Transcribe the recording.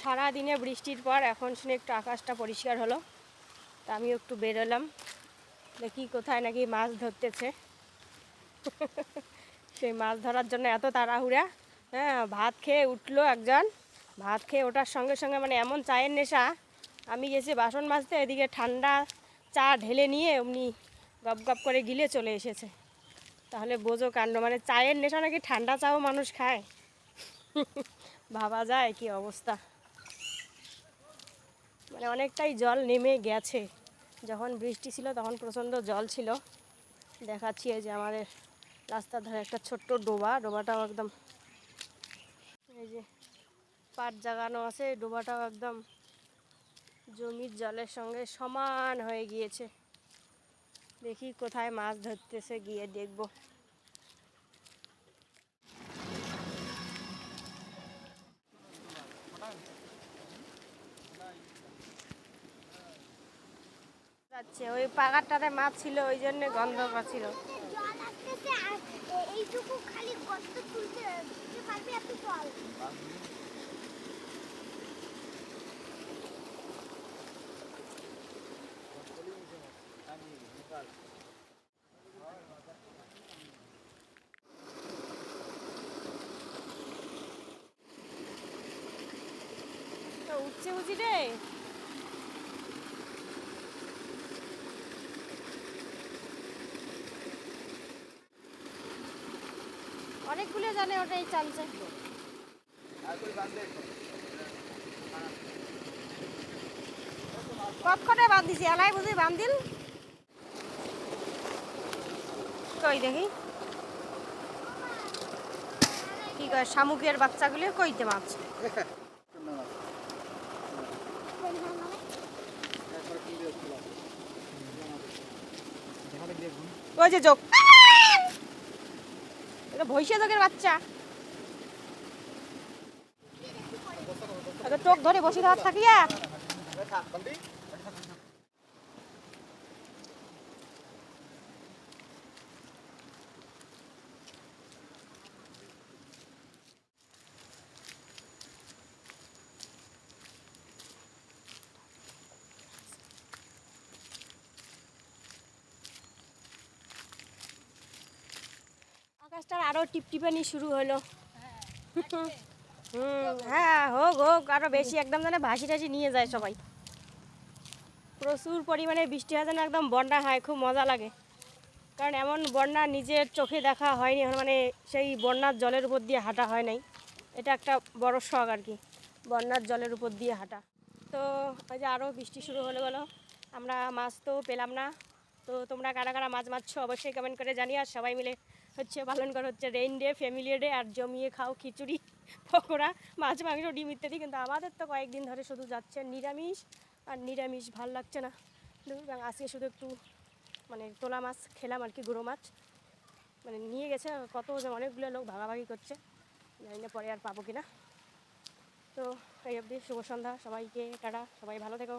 সারা দিনে বৃষ্টির পর এখন শুনে একটু আকাশটা পরিষ্কার হলো, তা আমি একটু বেরোলাম, দেখি কোথায় নাকি মাছ ধরতেছে। সেই মাছ ধরার জন্য এত তাড়াহুড়া। হ্যাঁ, ভাত খেয়ে উঠলো একজন, ভাত খেয়ে ওঠার সঙ্গে সঙ্গে মানে এমন চায়ের নেশা, আমি গেছি বাসন মাজতে, এদিকে ঠান্ডা চা ঢেলে নিয়ে এমনি গপ গপ করে গিলে চলে এসেছে। তাহলে বোঝো কাণ্ড, মানে চায়ের নেশা নাকি ঠান্ডা চাও মানুষ খায়। ভাবা যায় কি অবস্থা। মানে অনেকটাই জল নেমে গেছে, যখন বৃষ্টি ছিল তখন প্রচণ্ড জল ছিল। দেখাচ্ছি এই যে আমাদের রাস্তার ধারে একটা ছোট্ট ডোবাটাও একদম, এই যে পাট জাগানো আছে, ডোবাটাও একদম জমির জলের সঙ্গে সমান হয়ে গিয়েছে। দেখি কোথায় মাছ ধরতেছে, গিয়ে দেখব। যাচ্ছে ওই পাগারটাতে মাছ ছিল, ওই জন্য গন্ধ পাচ্ছিল। এইটুকু খালি গর্ত তুলতে পারবি এত জল। উঠছে বুঝি রে, অনেকগুলো জানে ওটাই চালছে। কতক্ষণে বান্ধিছি, এলাই বুঝি বান্ধিল। কই দেখি কি কয়, শামুকের বাচ্চাগুলো কইতে মাছ। ওই যে যোগ, এটা ভৈষা যোগের বাচ্চা, চোখ ধরে বসে থাক থাকিয়া। আকাশটার আরো টিপটিপানি শুরু হলো। হ্যাঁ, হোক হোক আরো বেশি, একদম যেন ভাসি টাসি নিয়ে যায় সবাই। প্রচুর পরিমাণে বৃষ্টি হয় যেন একদম বন্যা হয়, খুব মজা লাগে। কারণ এমন বন্যা নিজের চোখে দেখা হয়নি, মানে সেই বন্যার জলের উপর দিয়ে হাঁটা হয় নাই। এটা একটা বড় শখ আর কি, বন্যার জলের উপর দিয়ে হাঁটা। তো ওই যে আরও বৃষ্টি শুরু হলে বলো, আমরা মাছ তো পেলাম না। তো তোমরা কারা কারা মাছ মারছো অবশ্যই কমেন্ট করে জানিয়ে, আর সবাই মিলে হচ্ছে পালন করা হচ্ছে রেইন ডে, ফ্যামিলি ডে, আর জমিয়ে খাও খিচুড়ি, পকোড়া, মাছ, মাংস, ডিম ইত্যাদি। কিন্তু আমাদের তো কয়েকদিন ধরে শুধু যাচ্ছে নিরামিষ, আর নিরামিষ ভাল লাগছে না। আজকে শুধু একটু মানে তোলা মাছ খেলাম আর কি, গুঁড়ো মাছ মানে নিয়ে গেছে কত, অনেকগুলো লোক ভাগাভাগি করছে, জানি না পরে আর পাবো কিনা। তো এই অবধি শুভ সন্ধ্যা সবাইকে, টাটা, সবাই ভালো থেকো।